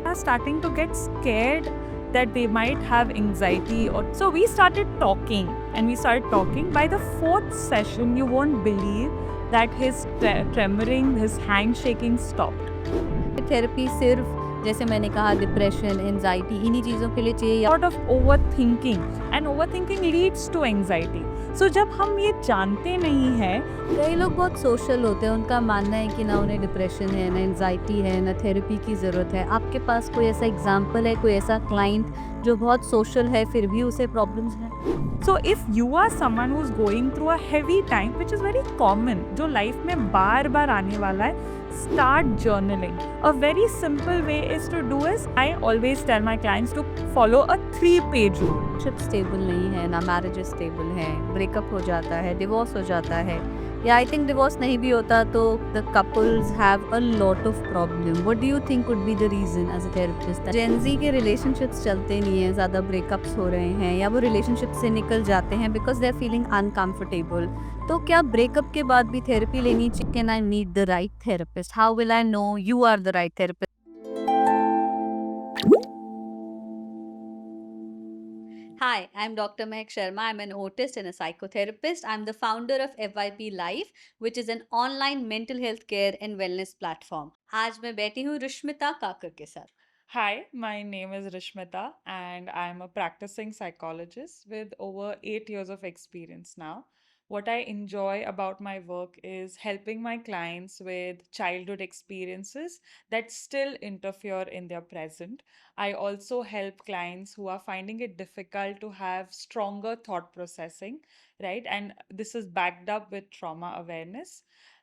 are starting to get scared that they might have anxiety, or so we started talking and we started talking. By the fourth session, you won't believe that his tremoring, his hand shaking stopped. Therapy सिर्फ जैसे मैंने कहा depression, anxiety इन्हीं चीज़ों के लिए चाहिए या Lot of overthinking, and overthinking leads to anxiety. So जब हम ये जानते नहीं हैं, कई लोग बहुत सोशल होते हैं, उनका मानना है कि ना उन्हें डिप्रेशन है, ना एंजाइटी है, ना थेरेपी की ज़रूरत है। आपके पास कोई ऐसा एग्जांपल है, कोई ऐसा क्लाइंट जो बहुत सोशल है फिर भी उसे प्रॉब्लम्स हैं? so if you are someone who's going through a heavy time, which is very common, जो लाइफ में बार बार आने वाला है, start journaling. A very simple way is to do is, I always tell my clients to follow a 3-page rule. Relationship stable नहीं है, ना marriage stable है, breakup हो जाता है, डिवोर्स हो जाता है, या आई थिंक डिवोर्स नहीं भी होता तो the couples have a lot of problem. What do you think would be the reason as a therapist? Gen Z के रिलेशनशिप्स चलते नहीं हैं, ज़्यादा ब्रेकअप्स हो रहे हैं या वो रिलेशनशिप से निकल जाते हैं because they are feeling uncomfortable. तो क्या ब्रेकअप के बाद भी थेरेपी लेनी चाहिए? Can I meet the right therapist? How will I know you are the right therapist? Hi, I'm Dr. Mehak Sharma. I'm an autist and a psychotherapist. I'm the founder of FYP Life, which is an online mental health care and wellness platform. आज मैं बैठी हूँ रुष्मिता काकर के साथ। Hi, my name is Rishmita, and I'm a practicing psychologist with over 8 years of experience now. What I enjoy about my work is helping my clients with childhood experiences that still interfere in their present. I also help clients who are finding it difficult to have stronger thought processing, right? And this is backed up with trauma awareness.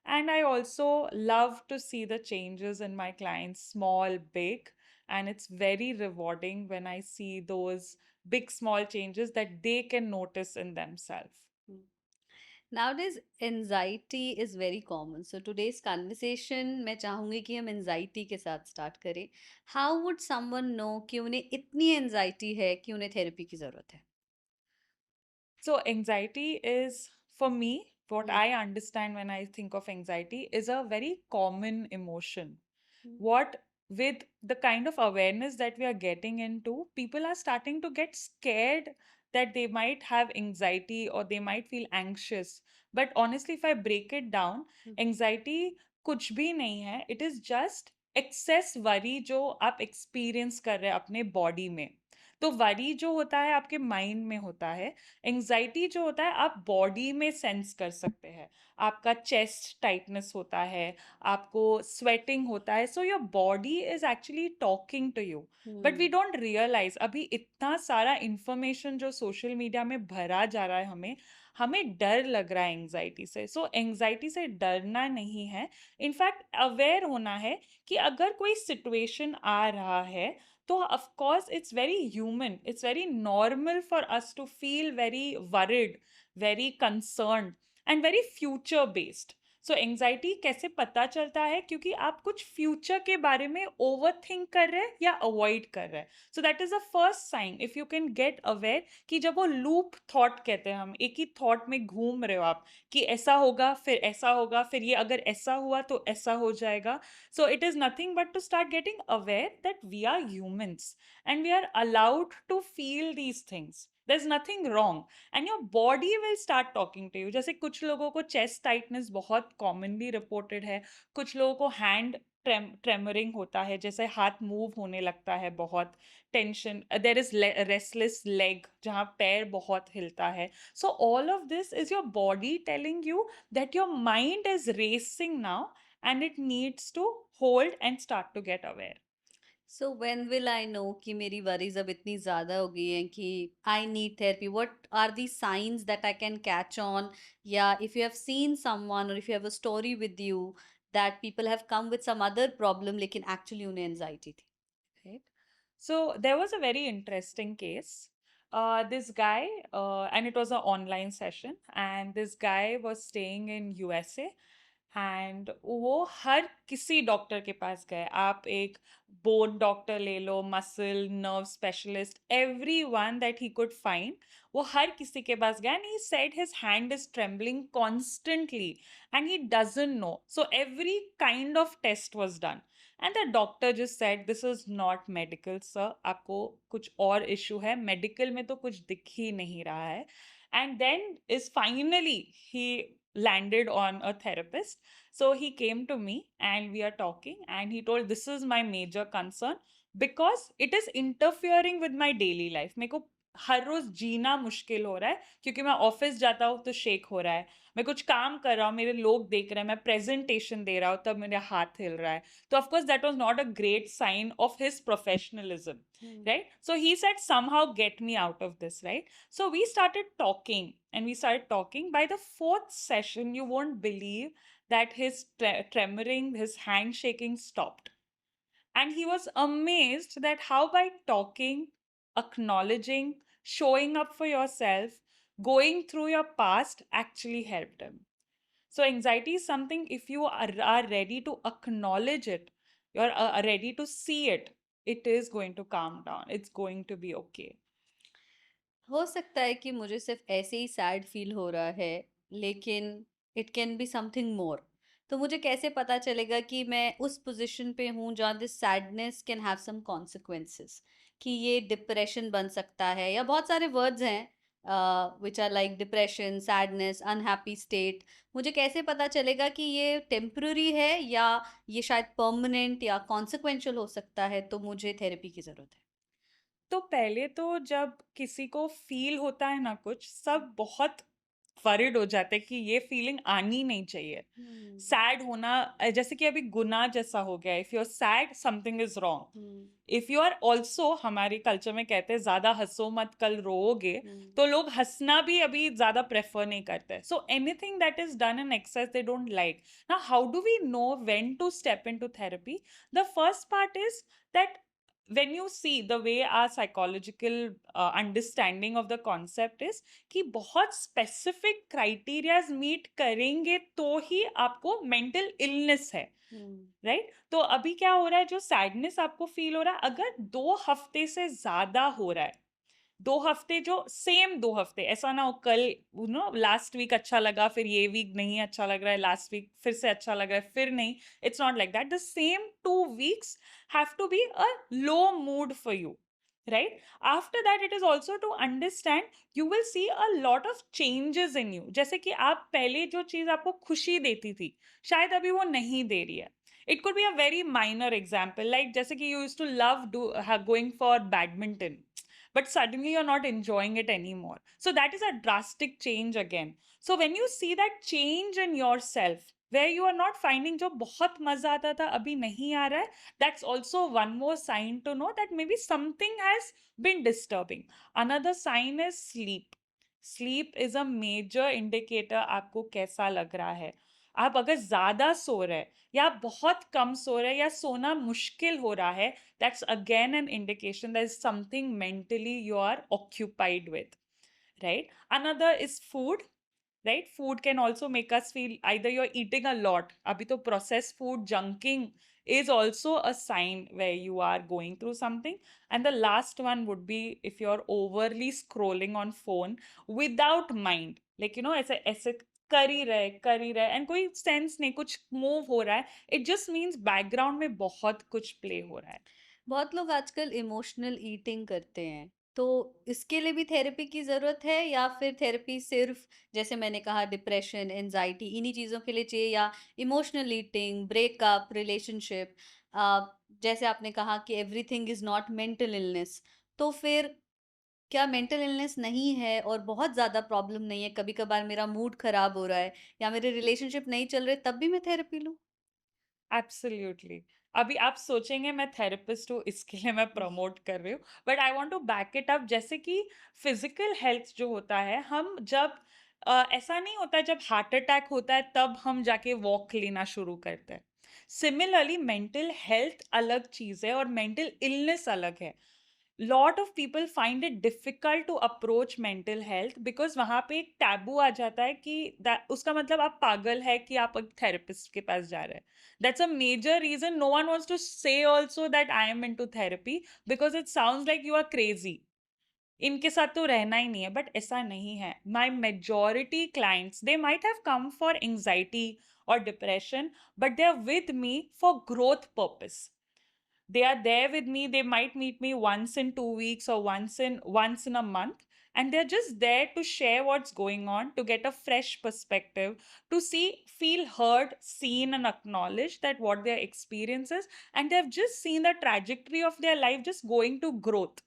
And I also love to see the changes in my clients, small, big, and it's very rewarding when I see those big, small changes that they can notice in themselves. Nowadays, anxiety is very common. So today's conversation मैं चाहूँगी कि हम anxiety के साथ start करें. How would someone know कि उन्हें इतनी anxiety है कि उन्हें therapy की ज़रूरत है? So, anxiety is, for me, what Hmm. I understand when I think of anxiety is a very common emotion. Hmm. What with the kind of awareness that we are getting into, people are starting to get scared that they might have anxiety or they might feel anxious. But honestly, if I break it down, Hmm. anxiety कुछ भी नहीं है. It is just excess worry जो आप experience कर रहे हैं अपने body में. तो वरी जो होता है आपके माइंड में होता है, एंजाइटी जो होता है आप बॉडी में सेंस कर सकते हैं। आपका चेस्ट टाइटनेस होता है, आपको स्वेटिंग होता है, so your body is actually talking to you, but we Hmm. Don't realise अभी इतना सारा इंफॉर्मेशन जो सोशल मीडिया में भरा जा रहा है, हमें हमें डर लग रहा है एंजाइटी से। सो एंजाइटी से डरना नहीं है, इनफैक्ट अवेयर होना है कि अगर कोई सिचुएशन आ रहा है तो of course it's very human, it's very normal for us to feel very worried, very concerned and very future based. So anxiety कैसे पता चलता है? क्योंकि आप कुछ फ्यूचर के बारे में ओवर थिंक कर रहे हैं या अवॉइड कर रहे हैं। So that is the first sign, if you can get aware कि जब वो लूप थॉट कहते हैं, हम एक ही थॉट में घूम रहे हो आप कि ऐसा होगा फिर ऐसा होगा फिर ये अगर ऐसा हुआ तो ऐसा हो जाएगा. So it is nothing but to start getting aware that we are humans and we are allowed to feel these things. There's nothing wrong and your body will start talking to you. जैसे कुछ लोगों को chest tightness बहुत commonly reported है, कुछ लोगों को hand ट्रेमरिंग होता है, जैसे हाथ मूव होने लगता है, बहुत tension, there is restless leg जहाँ पैर बहुत हिलता है. So all of this is your body telling you that your mind is racing now and it needs to hold and start to get aware. So when will I know कि मेरी worries अब इतनी ज़्यादा हो गई हैं कि I need therapy? What are the signs that I can catch on? या if you have seen someone or if you have a story with you that people have come with some other problem लेकिन actually उन्हें anxiety थी, right? So there was a very interesting case. This guy, and it was an online session, and this guy was staying in USA. And वो हर किसी doctor के पास गए, आप एक बोन डॉक्टर ले लो, muscle nerve specialist, every one that he could find, वो हर किसी के पास गया and he said his hand is trembling constantly and he doesn't know. So every kind of test was done and the doctor just said this is not medical sir, आपको कुछ और issue है, मेडिकल में तो कुछ दिख ही नहीं रहा है. And then is finally he landed on a therapist. So he came to me and we are talking and he told this is my major concern because it is interfering with my daily life. मेरे को हर रोज जीना मुश्किल हो रहा है क्योंकि मैं office जाता हूँ तो शेक हो रहा है, मैं कुछ काम कर रहा हूँ, मेरे लोग देख रहे हैं, मैं प्रेजेंटेशन दे रहा हूँ तब मेरा हाथ हिल रहा है. तो of course that was not a great sign of his professionalism, right? So he said somehow get me out of this, right? So we started talking and we started talking. By the fourth session, you won't believe that his tremoring, his hand shaking stopped. And he was amazed that how by talking, acknowledging, showing up for yourself, going through your past actually helped him. So anxiety is something, if you are ready to acknowledge it, you're ready to see it, it is going to calm down. It's going to be okay. हो सकता है कि मुझे सिर्फ ऐसे ही sad feel हो रहा है, लेकिन it can be something more. तो मुझे कैसे पता चलेगा कि मैं उस पोजीशन पे हूँ जहाँ this sadness can have some consequences, कि ये डिप्रेशन बन सकता है, या बहुत सारे वर्ड्स हैं which are like depression, sadness, unhappy state. मुझे कैसे पता चलेगा कि ये टेम्पररी है या ये शायद परमानेंट या कॉन्सिक्वेंशियल हो सकता है, तो मुझे थेरेपी की ज़रूरत है? तो पहले तो जब किसी को फील होता है ना कुछ, सब बहुत वरिड हो जाते हैं कि ये फीलिंग आनी नहीं चाहिए. हुँ, सैड होना जैसे कि अभी गुनाह जैसा हो गया है. If you are sad something is wrong. Hmm, if you are also, हमारे कल्चर में कहते हैं ज्यादा हंसो मत कल रोओगे, हुँ। तो लोग हंसना भी अभी ज्यादा प्रेफर नहीं करते. So anything that is done in excess they don't like. Now how do we know when to step into therapy? The first part is that when you see the way our psychological understanding of the concept is कि बहुत specific criterias meet करेंगे तो ही आपको mental illness है, हुँ, right? तो अभी क्या हो रहा है, जो सैडनेस आपको फील हो रहा है, अगर 2 हफ्ते से ज्यादा हो रहा है, 2 हफ्ते, जो सेम 2 हफ्ते, ऐसा ना हो कल लास्ट वीक अच्छा लगा फिर ये वीक नहीं अच्छा लग रहा है, लास्ट वीक फिर से अच्छा लग रहा है फिर नहीं. It's not like that. The same 2 weeks have to be a low mood for you, right? After that, it is also to understand you will see a lot of changes in you. जैसे कि आप पहले जो चीज आपको खुशी देती थी, शायद अभी वो नहीं दे रही है. It could be a very minor example, like जैसे कि you used to love going for badminton, but suddenly you're not enjoying it anymore. So that is a drastic change again. So when you see that change in yourself, where you are not finding जो बहुत मजा आता था अभी नहीं आ रहा है, that's also one more sign to know that maybe something has been disturbing. Another sign is sleep. Sleep is a major indicator आपको कैसा लग रहा है. आप अगर ज्यादा सो रहे हैं या आप बहुत कम सो रहे हैं या सोना मुश्किल हो रहा है, that's again an indication there's something mentally you are occupied with, right? Another is food, right? Food can also make us feel either you're eating a lot. Abhi to processed food, junking is also a sign where you are going through something. And the last one would be if you're overly scrolling on phone without mind. Like, ऐसे कर ही रहे and कोई sense नहीं, कुछ move हो रहा है. It just means background में बहुत कुछ play हो रहा है. बहुत लोग आजकल इमोशनल ईटिंग करते हैं, तो इसके लिए भी थेरेपी की ज़रूरत है, या फिर थेरेपी सिर्फ जैसे मैंने कहा डिप्रेशन, एंजाइटी, इन्हीं चीज़ों के लिए चाहिए, या इमोशनल ईटिंग, ब्रेकअप, रिलेशनशिप, जैसे आपने कहा कि everything is not mental illness, तो फिर क्या मेंटल इलनेस नहीं है और बहुत ज़्यादा प्रॉब्लम नहीं है, कभी-कभार मेरा मूड खराब हो रहा है या मेरे रिलेशनशिप नहीं चल रहे, तब भी मैं थेरेपी लूँ? एब्सोल्युटली. अभी आप सोचेंगे मैं थेरेपिस्ट हूँ इसके लिए मैं प्रमोट कर रही हूँ, but I want to back it up. जैसे कि फिजिकल हेल्थ जो होता है, हम जब ऐसा नहीं होता जब हार्ट अटैक होता है तब हम जाके वॉक लेना शुरू करते हैं. सिमिलरली मेंटल हेल्थ अलग चीज है और मेंटल इलनेस अलग है. Lot of people find it difficult to approach mental health because वहां पे एक टैबू आ जाता है कि उसका मतलब आप पागल है कि आप एक थेरेपिस्ट के पास जा रहे हैं. That's a major reason no one wants to say also that I am into therapy because it sounds like you are crazy. इनके साथ तो रहना ही नहीं है, बट ऐसा नहीं है. My majority clients they might have come for anxiety और depression, but they are with me for growth purpose. They are there with me. They might meet me once in 2 weeks or once in a month, and they're just there to share what's going on, to get a fresh perspective, to see, feel heard, seen, and acknowledged that what their experience is, and they've just seen the trajectory of their life just going to growth.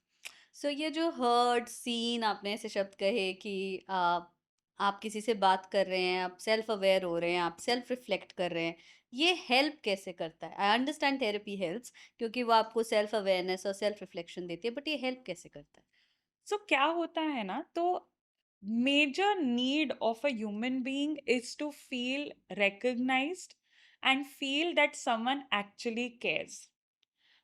सो ये जो hurt scene आपने ऐसे शब्द कहे कि आप किसी से बात कर रहे हैं, आप सेल्फ अवेयर हो रहे हैं, आप सेल्फ रिफ्लेक्ट कर रहे हैं, ये हेल्प कैसे करता है? आई अंडरस्टैंड थेरेपी हेल्प्स क्योंकि वो आपको सेल्फ अवेयरनेस और सेल्फ रिफ्लेक्शन देती है, बट ये हेल्प कैसे करता है? सो क्या होता है ना, तो major need of a human being is to feel recognized and feel that someone actually cares.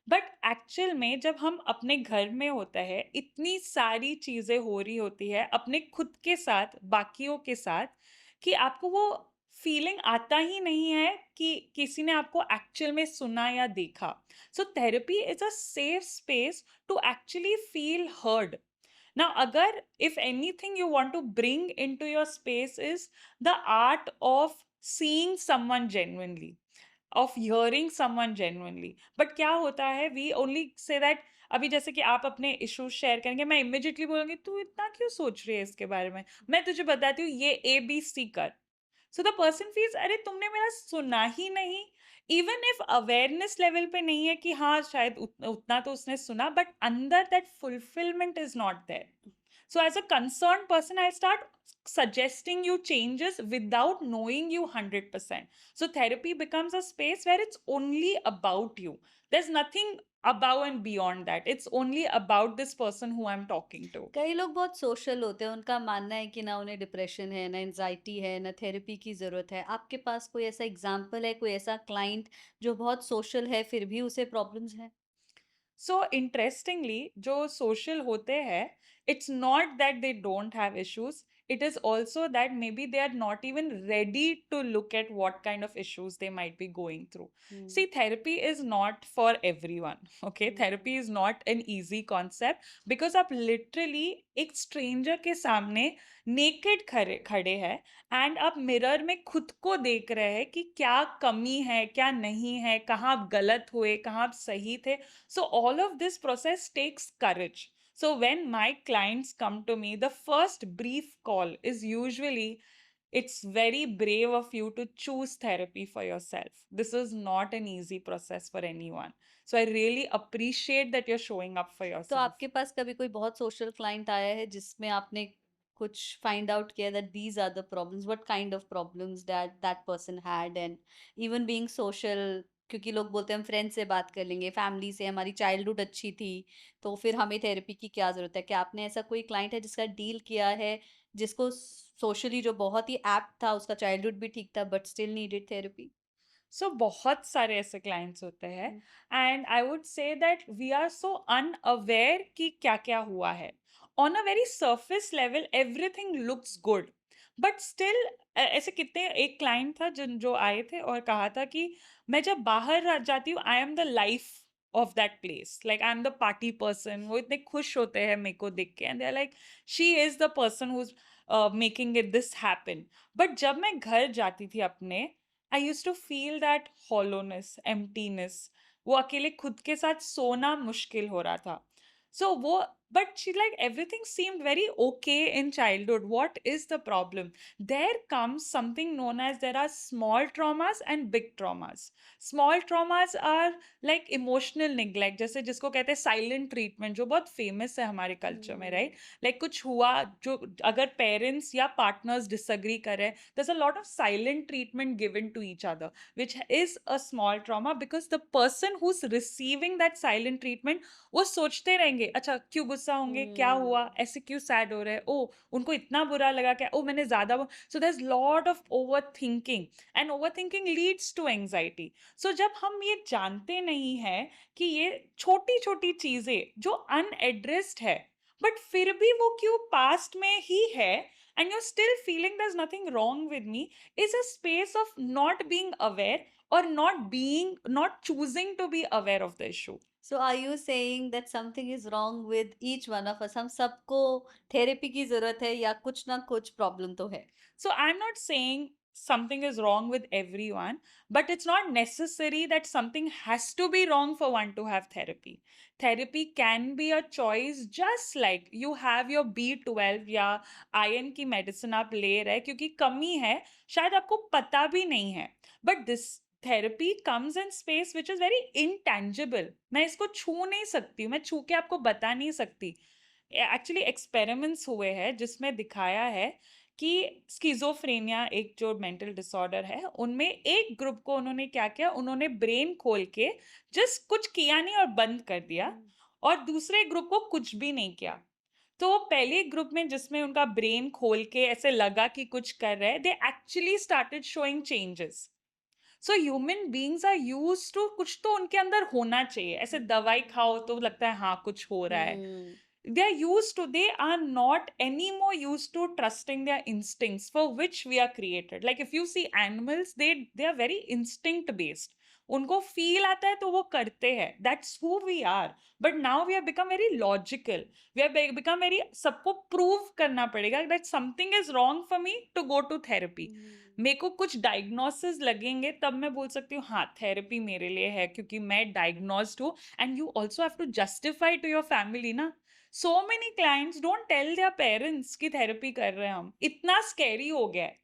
But actual में जब हम अपने घर में होता है, इतनी सारी चीजें हो रही होती है अपने खुद के साथ, बाकियों के साथ, कि आपको वो फीलिंग आता ही नहीं है कि किसी ने आपको एक्चुअल में सुना या देखा. So therapy is a safe space to actually feel heard. Now, agar if anything you want to bring into your space is the art of seeing someone genuinely, of hearing someone genuinely. But क्या होता है, we only say that. अभी जैसे कि आप अपने issues share करेंगे, मैं इमिजिएटली बोलूंगी तू इतना क्यों सोच रही है इसके बारे में, मैं तुझे बताती हूँ ये ए बी सी कर. सो द पर्सन फील्स, अरे तुमने मेरा सुना ही नहीं. इवन इफ अवेयरनेस लेवल पे नहीं है कि हाँ शायद उतना तो उसने सुना, बट अंदर that fulfilment is not there. So, as a concerned person, I start suggesting you changes without knowing you 100%. So, therapy becomes a space where it's only about you. There's nothing above and beyond that. It's only about this person who I'm talking to. कई लोग बहुत social होते हैं, उनका मानना है कि ना उन्हें डिप्रेशन है, ना एंजाइटी है, ना थेरेपी की ज़रूरत है। आपके पास कोई ऐसा एग्ज़ाम्पल है, कोई ऐसा क्लाइंट जो बहुत सोशल है, फिर भी उसे प्रॉब्लम्स हैं? So interestingly, जो social होते हैं, it's not that they don't have issues. It is also that maybe they are not even ready to look at what kind of issues they might be going through. Hmm, See, therapy is not for everyone. Okay, hmm, therapy is not an easy concept because आप literally एक stranger के सामने naked खड़े खड़े हैं, and आप mirror में खुद को देख रहे हैं कि क्या कमी है, क्या नहीं है, कहाँ आप गलत हुए, कहाँ आप सही थे. So all of this process takes courage. So when my clients come to me, the first brief call is usually, it's very brave of you to choose therapy for yourself. This is not an easy process for anyone. So I really appreciate that you're showing up for तो yourself. आपके पास कभी कोई बहुत social client आया है जिसमें आपने कुछ फाइंड आउट किया that these are the problems, what kind of problems that that person had, and even being social, क्योंकि लोग बोलते हैं हम फ्रेंड से बात कर लेंगे, फैमिली से, हमारी चाइल्डहुड अच्छी थी, तो फिर हमें थेरेपी की क्या ज़रूरत है? क्या आपने ऐसा कोई क्लाइंट है जिसका डील किया है, जिसको सोशली जो बहुत ही एप्ट था, उसका चाइल्डहुड भी ठीक था but still needed therapy? So बहुत सारे ऐसे क्लाइंट्स होते हैं, and I would say that we are so unaware कि क्या क्या हुआ है. On a very surface level everything looks good, but still ऐसे कितने, एक क्लाइंट था जिन जो आए थे और कहा था कि मैं जब बाहर जाती हूँ, I am the life of that place, like I am the party person. वो इतने खुश होते हैं मेरे को देख के, and they are like she is the person who is making it this happen. But जब मैं घर जाती थी अपने, I used to feel that hollowness, emptiness. वो अकेले खुद के साथ सोना मुश्किल हो रहा था. सो वो, but she like everything seemed very okay in childhood. What is the problem? There comes something known as, there are small traumas and big traumas. Small traumas are like emotional neglect, जैसे जिसको कहते हैं silent treatment, जो बहुत famous है हमारे culture में, right? Like कुछ हुआ, जो अगर पेरेंट्स या पार्टनर्स डिसएग्री करें, there's a lot of silent treatment given to each other, which is a small trauma, because the person who's receiving that silent treatment, वो सोचते रहेंगे, अच्छा क्यों गुस्सा होंगे, क्या हुआ, ऐसे क्यों सैड हो रहे हैं, ओ उनको इतना बुरा लगा क्या, ओ मैंने ज्यादा. सो there's lot of overthinking, and overthinking leads to anxiety. So जब हम ये जानते नहीं हैं कि ये छोटी छोटी चीजें जो अनएड्रेस्ड है, बट फिर भी वो क्यों पास्ट में ही है, and you're still feeling there's nothing wrong with me, is a space of not being aware, or not choosing to be aware of the issue. So are you saying that something is wrong with each one of us? हम सबको therapy की जरूरत है या कुछ ना कुछ problem तो है? So I'm not saying something is wrong with everyone, but it's not necessary that something has to be wrong for one to have therapy. Therapy can be a choice, just like you have your B12 या iron की medicine आप ले रहे हैं क्योंकि कमी है, शायद आपको पता भी नहीं है, but this therapy comes in space which is very intangible. मैं इसको छू नहीं सकती हूँ, मैं छू के आपको बता नहीं सकती. एक्चुअली एक्सपेरिमेंट्स हुए हैं जिसमें दिखाया है कि स्किज़ोफ्रेनिया एक जो मेंटल डिसऑर्डर है, उनमें एक ग्रुप को उन्होंने क्या किया, उन्होंने ब्रेन खोल के जस्ट कुछ किया नहीं और बंद कर दिया, और दूसरे ग्रुप को कुछ भी नहीं किया. तो पहले ग्रुप में जिसमें उनका ब्रेन खोल के ऐसे लगा कि कुछ कर रहे हैं, they actually started showing changes. So human beings are used to, कुछ तो उनके अंदर होना चाहिए. ऐसे दवाई खाओ तो लगता है हाँ कुछ हो रहा है. They are used to, they are not anymore used to trusting their instincts for which we are created. Like if you see animals, they are very instinct based. उनको फील आता है तो वो करते हैं. That's who we are. But now we have become very logical. We have become very, सबको prove करना पड़ेगा that something is wrong for me to go to therapy. मेरे को कुछ डायग्नोसिस लगेंगे तब मैं बोल सकती हूँ हाँ थेरेपी मेरे लिए है, क्योंकि मैं डायग्नोस्ड हूँ. And you also have to justify to your family ना. So many clients don't tell their parents कि थेरेपी कर रहे हैं हम. इतना स्कैरी हो गया है,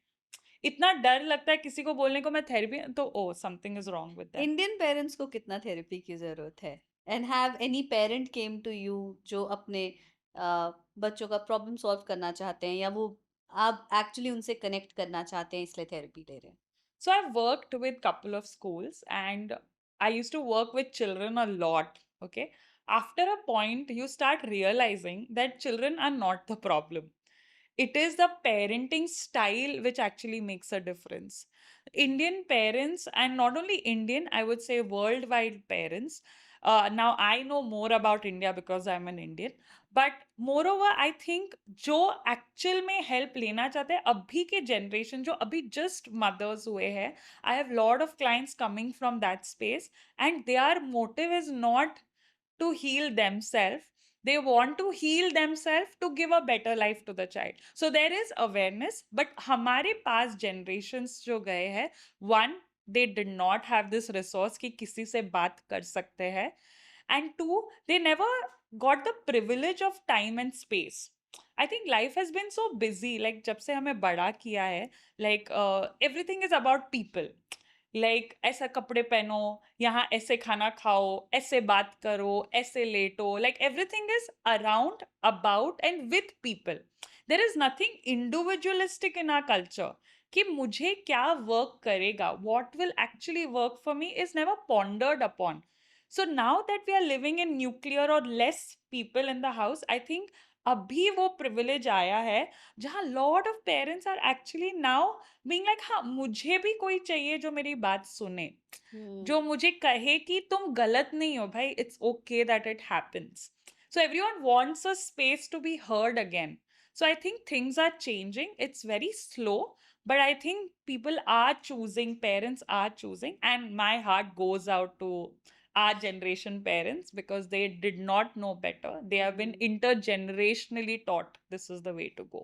इतना डर लगता है किसी को बोलने को मैं थेरेपी, तो oh something is wrong with that. Indian parents को कितना थेरेपी की जरूरत है? And have any parent came to you जो अपने बच्चों का प्रॉब्लम सॉल्व करना चाहते हैं, या वो आप एक्चुअली उनसे कनेक्ट करना चाहते हैं इसलिए थेरेपी ले रहे हैं? So I've worked with couple of schools and I used to work with children a lot. Okay. After a point, you start realizing that children are not the problem. It is the parenting style which actually makes a difference. Indian parents, and not only Indian, I would say worldwide parents. Now I know more about India because I'm an Indian. But moreover, I think जो actual में help लेना चाहते हैं अभी के generation, जो अभी just mothers हुए हैं, I have lot of clients coming from that space and their motive is not to heal themselves. They want to heal themselves to give a better life to the child. So there is awareness, but हमारे पास generations जो गए हैं, one, they did not have this resource कि किसी से बात कर सकते हैं, and two, they never got the privilege of time and space. I think life has been so busy, like जब से हमें बड़ा किया है, like everything is about people. Like ऐसा कपड़े पहनो, यहाँ ऐसे खाना खाओ, ऐसे बात करो, ऐसे लेटो, like everything is around, about and with people. There is nothing individualistic in our culture कि मुझे क्या वर्क करेगा, what will actually work for me is never pondered upon. So now that we are living in nuclear और less people in the house, I think अभी वो privilege आया है जहाँ lot of parents are actually now being like हाँ मुझे भी कोई चाहिए जो मेरी बात सुने, जो मुझे कहे कि तुम गलत नहीं हो भाई, it's okay that it happens. So everyone wants a space to be heard again. So I think things are changing. It's very slow, but I think people are choosing, parents are choosing, and my heart goes out to our generation parents because they did not know better. They have been intergenerationally taught this is the way to go.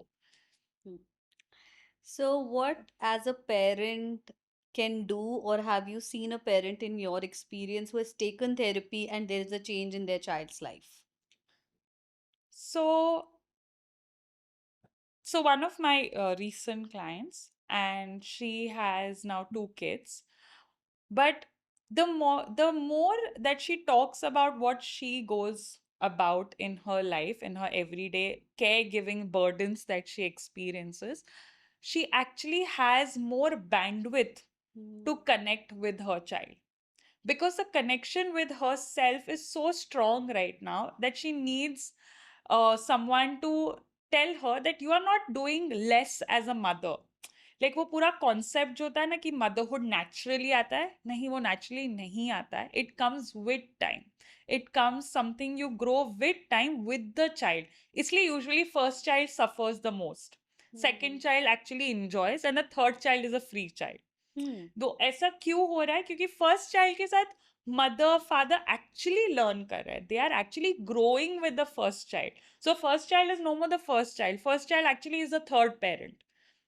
So what as a parent can do, or have you seen a parent in your experience who has taken therapy and there is a change in their child's life? So one of my recent clients, and she has now 2 kids, but the more that she talks about what she goes about in her life, in her everyday caregiving burdens that she experiences, she actually has more bandwidth to connect with her child, because the connection with herself is so strong right now that she needs someone to tell her that you are not doing less as a mother. Like वो पूरा concept जो होता है ना कि motherhood naturally आता है, नहीं, वो नेचुरली नहीं आता है. It comes with time, it comes something you grow with time with the child. इसलिए usually first child suffers the most, second child actually enjoys, and the third child is a free child. तो ऐसा क्यों हो रहा है? क्योंकि first child के साथ मदर फादर एक्चुअली लर्न कर रहे हैं, they are actually growing with the first child. So first child is no more the first child, first child actually is the third parent.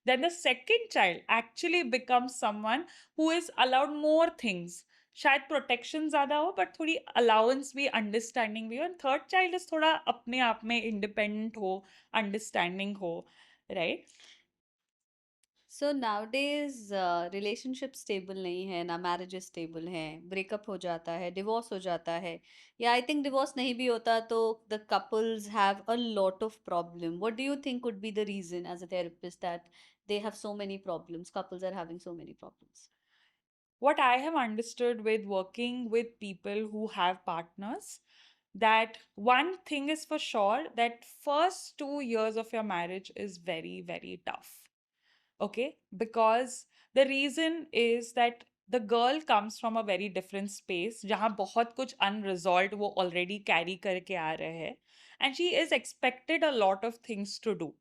then the second child actually becomes someone who is allowed more things. शायद protection ज्यादा हो but थोड़ी allowance भी understanding भी हो, and third child is थोड़ा अपने आप में इंडिपेंडेंट हो, अंडरस्टैंडिंग हो, राइट? सो नाउडेज रिलेशनशिप स्टेबल नहीं है, ना मैरिजेस स्टेबल हैं, ब्रेकअप हो जाता है, डिवोर्स हो जाता है, या आई थिंक डिवोर्स नहीं भी होता तो the couples have a lot of problem. What do you think could be the reason as a therapist that they have so many problems, couples are having so many problems? What I have understood with working with people who have partners, that one thing is for sure, that first 2 years of your marriage is very, very tough. Okay? Because the reason is that the girl comes from a very different space, जहाँ बहुत कुछ unresolved वो already carry करके आ रहे हैं, and she is expected a lot of things to do,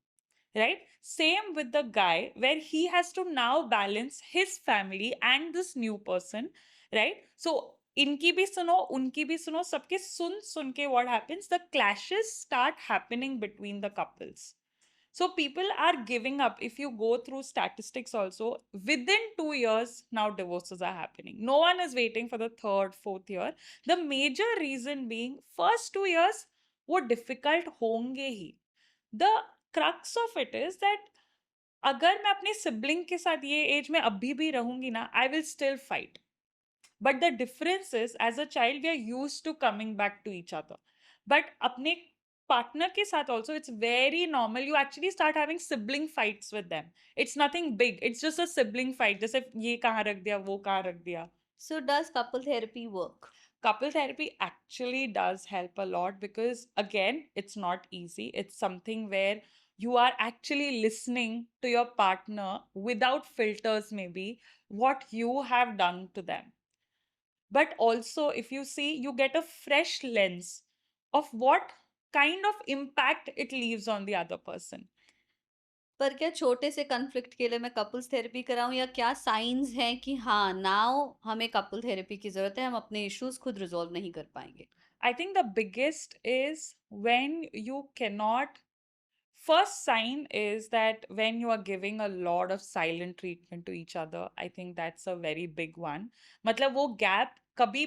right? Same with the guy, where he has to now balance his family and this new person, right? So इनकी भी सुनो, उनकी भी सुनो, सबके सुन सुन के what happens, the clashes start happening between the couples. So people are giving up. If you go through statistics also, within 2 years now divorces are happening. No one is waiting for the third, fourth year. The major reason being first 2 years वो difficult होंगे ही. The crux of it is that अगर मैं अपने sibling के साथ ये as में अभी भी रहूंगी ना, I will still fight. But the difference is, as a child, we are used to coming back to each other. But अपने partner के साथ also, it's very normal. You actually start having sibling fights with them. It's nothing big. It's just a sibling fight. जैसे ये कहाँ रख दिया, वो कहाँ रख दिया. So does couple therapy work? Couple therapy actually does help a lot because, again, it's not easy. It's something where you are actually listening to your partner without filters, maybe, what you have done to them. But also, if you see, you get a fresh lens of what kind of impact it leaves on the other person. पर क्या छोटे से conflict के लिए मैं couples therapy कराऊं, या क्या science हैं कि हाँ नाउ हमें कपल थेरेपी की जरूरत है, हम अपने इश्यूज खुद रिजॉल्व नहीं कर पाएंगे? I think the biggest is when you cannot. First sign is that when you are giving a lot of silent treatment to each other, I think that's a very big one. मतलब वो gap कभी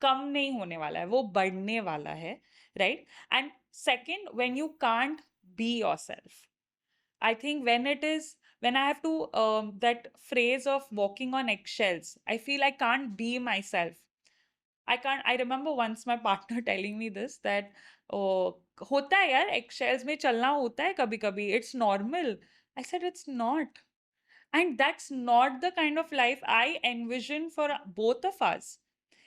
कम नहीं होने वाला है, वो बढ़ने वाला है, right? And second, when you can't be yourself. I think when I have to, that phrase of walking on eggshells, I feel I can't be myself. I remember once my partner telling me this, that oh, होता है यार, eggshells में चलना होता है कभी कभी, it's normal. I said it's not. And that's not the kind of life I envision for both of us.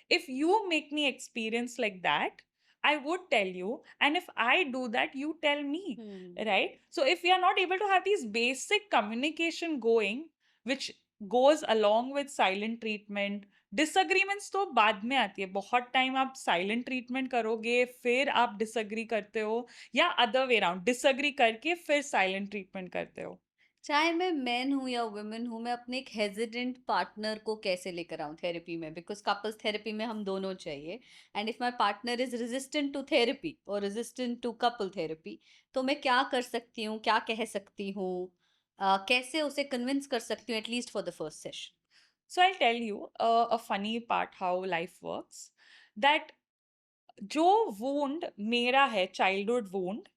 If you make me experience like that, I would tell you, and if I do that, you tell me, right? So if we are not able to have these basic communication going, which goes along with silent treatment, disagreements तो बाद में आती है. बहुत time आप silent treatment करोगे, फिर आप डिसएग्री करते हो, या अदर वे अराउंड, डिसएग्री करके फिर साइलेंट ट्रीटमेंट करते हो. चाहे मैं मैन हूँ या वुमेन हूँ, मैं अपने एक हेजिडेंट पार्टनर को कैसे लेकर आऊँ थेरेपी में, बिकॉज कपल्स थेरेपी में हम दोनों चाहिए. And if my partner is resistant to therapy और रेजिस्टेंट टू कपल थेरेपी, तो मैं क्या कर सकती हूँ, क्या कह सकती हूँ, कैसे उसे कन्विंस कर सकती हूँ at least for the first session? So I'll tell you a funny part how life works. That जो wound मेरा है, childhood wound,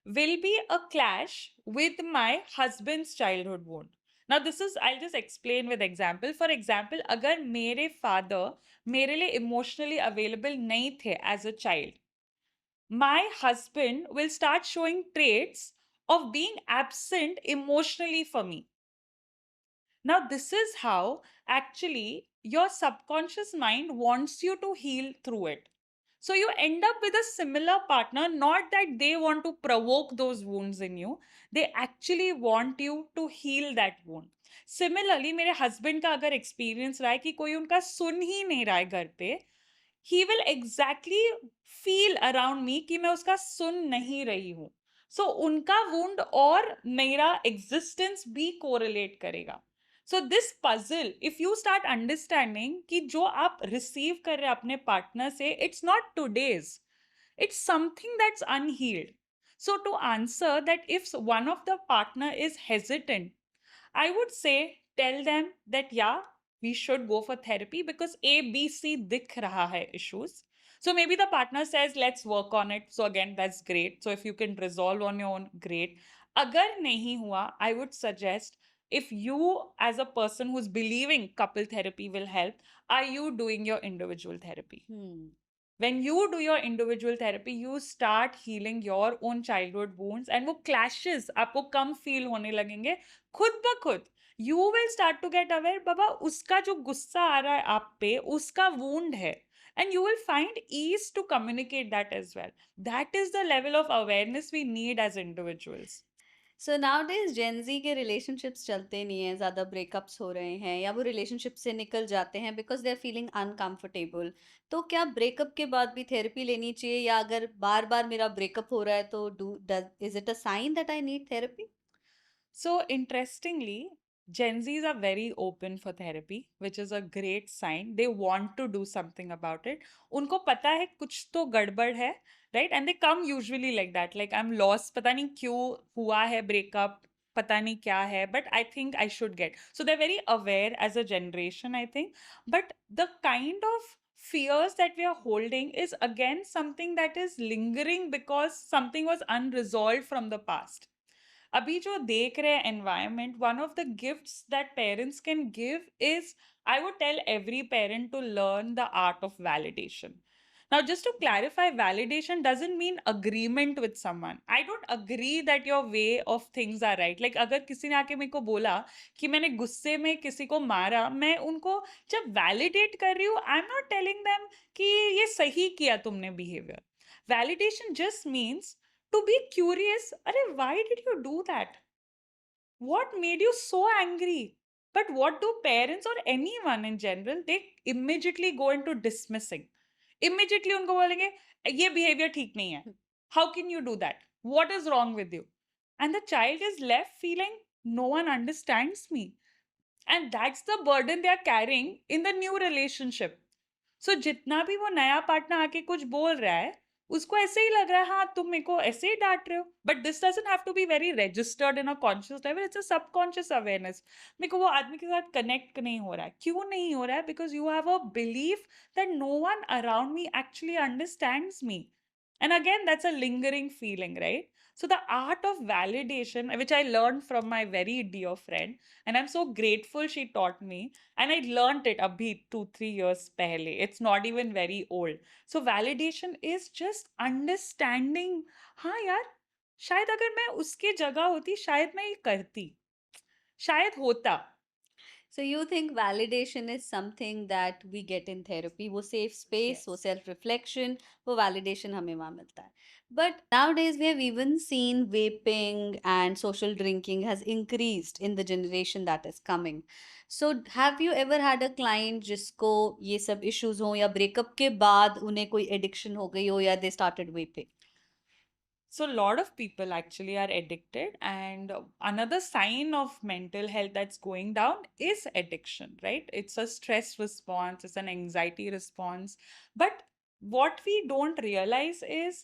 will be a clash with my husband's childhood wound. Now this is, I'll just explain with example. For example, अगर मेरे father मेरे लिए emotionally available नहीं थे as a child, my husband will start showing traits of being absent emotionally for me. Now, this is how actually your subconscious mind wants you to heal through it. So, you end up with a similar partner, not that they want to provoke those wounds in you, they actually want you to heal that wound. Similarly, मेरे husband का अगर experience रहा है कि कोई उनका सुन ही नहीं रहा है घर पे, he will exactly feel around me कि मैं उसका सुन नहीं रही हूँ. So, उनका wound और मेरा existence भी correlate करेगा. So this puzzle, if you start understanding कि जो आप receive कर रहे हैं अपने partner से, it's not today's, it's something that's unhealed. So to answer that, if one of the partner is hesitant I would say tell them that yeah, we should go for therapy because A, B, C dikh raha hai issues. So maybe the partner says, let's work on it. So again, that's great. So if you can resolve on your own, great. Agar nahi hua, I would suggest if you as a person who's believing couple therapy will help, are you doing your individual therapy? Hmm. When you do your individual therapy, you start healing your own childhood wounds and वो clashes आपको कम feel होने लगेंगे खुद ब खुद. You will start to get aware बाबा उसका जो गुस्सा आ रहा है आप पे उसका wound है. And you will find ease to communicate that as well. That is the level of awareness we need as individuals. So nowadays Gen Z के रिलेशनशिप्स चलते नहीं हैं, ज़्यादा ब्रेकअप्स हो रहे हैं या वो रिलेशनशिप से निकल जाते हैं because they are feeling uncomfortable. तो क्या ब्रेकअप के बाद भी थेरेपी लेनी चाहिए या अगर बार-बार मेरा ब्रेकअप हो रहा है तो do does is it a sign that I need therapy? So interestingly, Gen Zs are very open for therapy, which is a great sign. They want to do something about it. उनको पता है कुछ तो गड़बड़ है, right? And they come usually like that, like I'm lost, पता नहीं क्यों हुआ है breakup, पता नहीं क्या है, but I think I should get. So they're very aware as a generation, I think. But the kind of fears that we are holding is again something that is lingering because something was unresolved from the past. अभी जो देख रहे हैं environment, one of the gifts that parents can give is, I would tell every parent to learn the art of validation. Now, just to clarify, validation doesn't mean agreement with someone. I don't agree that your way of things are right. Like अगर किसी ने आके मेरे को बोला कि मैंने गुस्से में किसी को मारा, मैं उनको जब validate कर रही हूँ, I'm not telling them कि ये सही किया तुमने behavior. Validation just means to be curious. Arey, why did you do that? What made you so angry? But what do parents or anyone in general, they immediately go into dismissing. Immediately उनको बोलेंगे ये behavior ठीक नहीं है. How can you do that? What is wrong with you? And the child is left feeling no one understands me. And that's the burden they are carrying in the new relationship. सो जितना भी वो नया partner आके कुछ बोल रहा है उसको ऐसे ही लग रहा है हाँ तुम मेरे को ऐसे ही डांट रहे हो but this doesn't have to be very registered in a conscious level it's a subconscious awareness मेरे को वो आदमी के साथ कनेक्ट नहीं हो रहा है क्यों नहीं हो रहा है because you have a belief that no one around me actually understands me and again that's a lingering feeling, right? So the art of validation, which I learned from my very dear friend, and I'm so grateful she taught me, and I learned it abhi 2-3 years pehle. It's not even very old. So validation is just understanding. हाँ यार, शायद अगर मैं उसके जगह होती शायद मैं ये करती, शायद होता. So you think validation is something that we get in therapy? वो safe space, वो Yes. self reflection, वो validation हमें वहाँ मिलता है. But nowadays we have even seen vaping and social drinking has increased in the generation that is coming. So have you ever had a client जिसको ये सब issues हो या breakup के बाद उन्हें कोई addiction हो गई हो या they started vaping? So a lot of people actually are addicted, and another sign of mental health that's going down is addiction, right? It's a stress response, it's an anxiety response. But what we don't realize is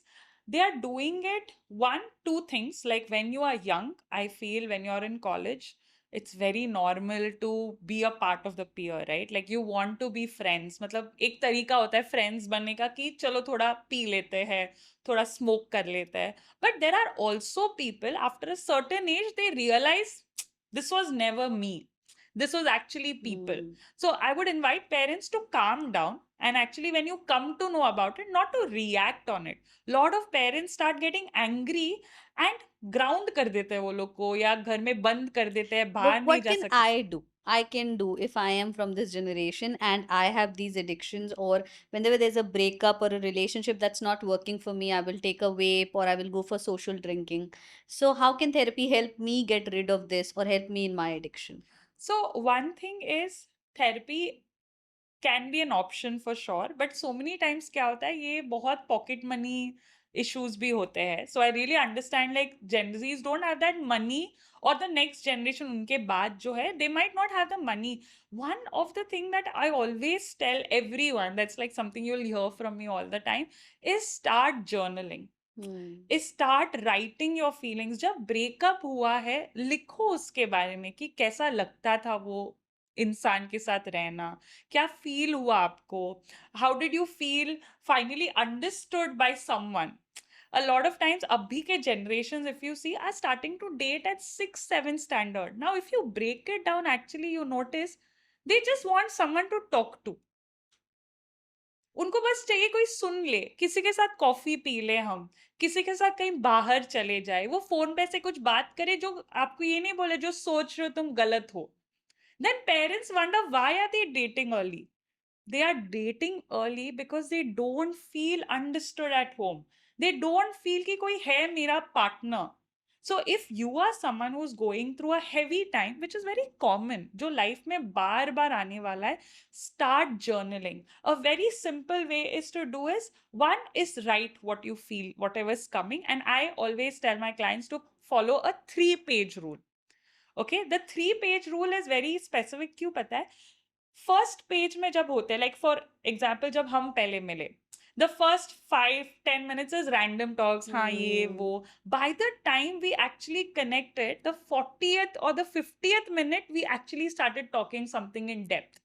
they are doing it one, two things. Like when you are young, I feel when you're in college, it's very normal to be a part of the peer, right? Like you want to be friends. मतलब एक तरीका होता है friends बनने का कि चलो थोड़ा पी लेते हैं, थोड़ा smoke कर लेते हैं. But there are also people after a certain age, they realize this was never me. This was actually people. Hmm. So I would invite parents to calm down. And actually, when you come to know about it, not to react on it. Lot of parents start getting angry and ground कर देते हैं वो लोग को या घर में बंद कर देते हैं बाहर But नहीं what जा can सकते. I do? I can do if I am from this generation and I have these addictions, or whenever there's a breakup or a relationship that's not working for me, I will take a vape or I will go for social drinking. So, how can therapy help me get rid of this or help me in my addiction? So one thing is therapy can be an option for sure, but so many times क्या होता है ये बहुत pocket money issues भी होते हैं. So I really understand like Gen Zs don't have that money, or the next generation उनके बाद जो है they might not have the money. One of the thing that I always tell everyone, that's like something you'll hear from me all the time, is start journaling. Start writing your feelings. जब breakup हुआ है, लिखो उसके बारे में कि कैसा लगता था वो इंसान के साथ रहना, क्या फील हुआ आपको, how did you feel finally understood by someone. A lot of times abhi ke generations, if you see, are starting to date at 6 7 standard. Now if you break it down, actually you notice they just want someone to talk to. उनको बस चाहिए कोई सुन ले, किसी के साथ coffee P ले हम, किसी के साथ कहीं बाहर चले जाए, वो फोन पे से कुछ बात करे जो आपको ये नहीं बोले जो सोच रहे हो तुम गलत हो। Then parents wonder, why are they dating early? They are dating early because they don't feel understood at home. They don't feel कि कोई है मेरा partner. So if you are someone who's going through a heavy time, which is very common, जो life में बार बार आने वाला है, start journaling. A very simple way is to do is, one is write what you feel, whatever is coming, and I always tell my clients to follow a 3-page rule. Okay, the 3-page rule is very specific. क्यों पता है? First page में जब होते हैं, like for example जब हम पहले मिले, the first 5-10 minutes is random talks, हाँ ये वो। By the time we actually connected, the 40th or the 50th minute we actually started talking something in depth.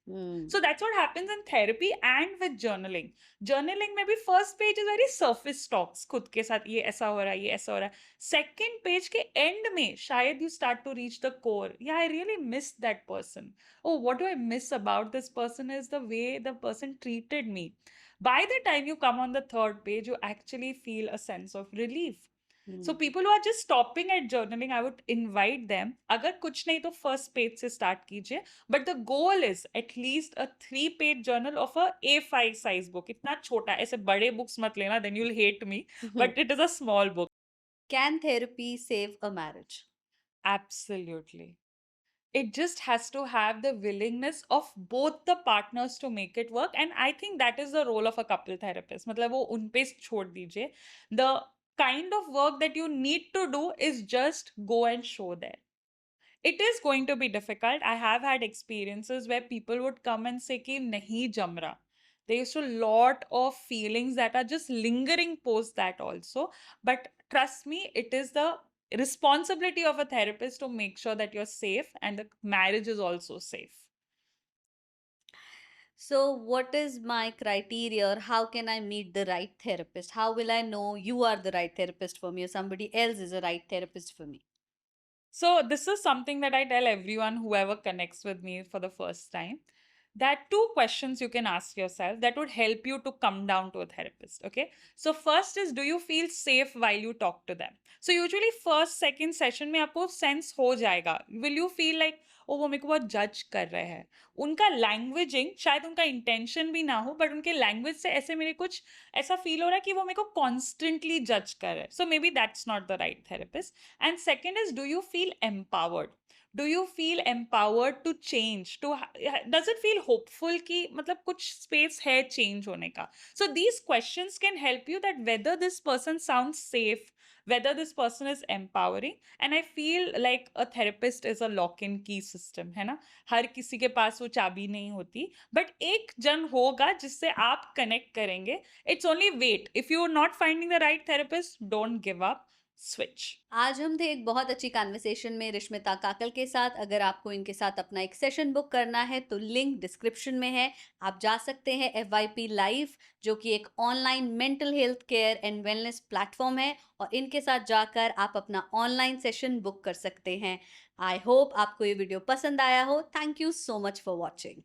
So that's what happens in therapy and with journaling. Journaling में भी first page is very surface talks, खुद के साथ ये ऐसा हो रहा है, ये ऐसा हो रहा है। Second page के end में शायद you start to reach the core. Yeah, I really missed that person. Oh, what do I miss about this person is the way the person treated me. By the time you come on the third page, you actually feel a sense of relief. So people who are just stopping at journaling, I would invite them, अगर कुछ नहीं तो first page से start कीजिए, but the goal is at least a 3-page journal of a A5 size book. इतना छोटा, ऐसे बड़े books मत लेना, then you'll hate me, but it is a small book. Can therapy save a marriage? Absolutely. It just has to have the willingness of both the partners to make it work, and I think that is the role of a couple therapist. मतलब वो उन पे छोड़ दीजिए. The kind of work that you need to do is just go and show there. It is going to be difficult. I have had experiences where people would come and say कि नहीं जम रहा. There is a lot of feelings that are just lingering post that also. But trust me, it is the responsibility of a therapist to make sure that you're safe and the marriage is also safe. So, what is my criteria, or how can I meet the right therapist? How will I know you are the right therapist for me, or somebody else is a right therapist for me? So, this is something that I tell everyone, whoever connects with me for the first time. There are 2 questions you can ask yourself that would help you to come down to a therapist. Okay. So, first is, do you feel safe while you talk to them? So, usually, first, second session में आपको sense हो जाएगा. Will you feel like, ओ वो मेरे को बहुत जज कर रहे हैं, उनका लैंग्वेजिंग शायद उनका इंटेंशन भी ना हो, बट उनके लैंग्वेज से ऐसे मेरे कुछ ऐसा फील हो रहा है कि वो मेरे को कॉन्स्टेंटली जज कर रहे हैं. So maybe that's not the right therapist. And second is, do you feel empowered? Do you feel empowered to change? Does it feel hopeful कि मतलब कुछ space है change होने का? So these questions can help you that whether this person sounds safe, whether this person is empowering. And I feel like a therapist is a lock-in key system, है ना? हर किसी के पास वो चाबी नहीं होती, but एक जन होगा जिससे आप connect करेंगे. It's only wait. If you're not finding the right therapist, don't give up. Switch. आज हम थे एक बहुत अच्छी कन्वर्सेशन में रिश्मिता काकल के साथ. अगर आपको इनके साथ अपना एक सेशन बुक करना है तो लिंक डिस्क्रिप्शन में है. आप जा सकते हैं FYP लाइफ, जो कि एक online mental health care and wellness platform है, और इनके साथ जाकर आप अपना ऑनलाइन सेशन बुक कर सकते हैं. आई होप आपको ये वीडियो पसंद आया हो. Thank you so much for watching.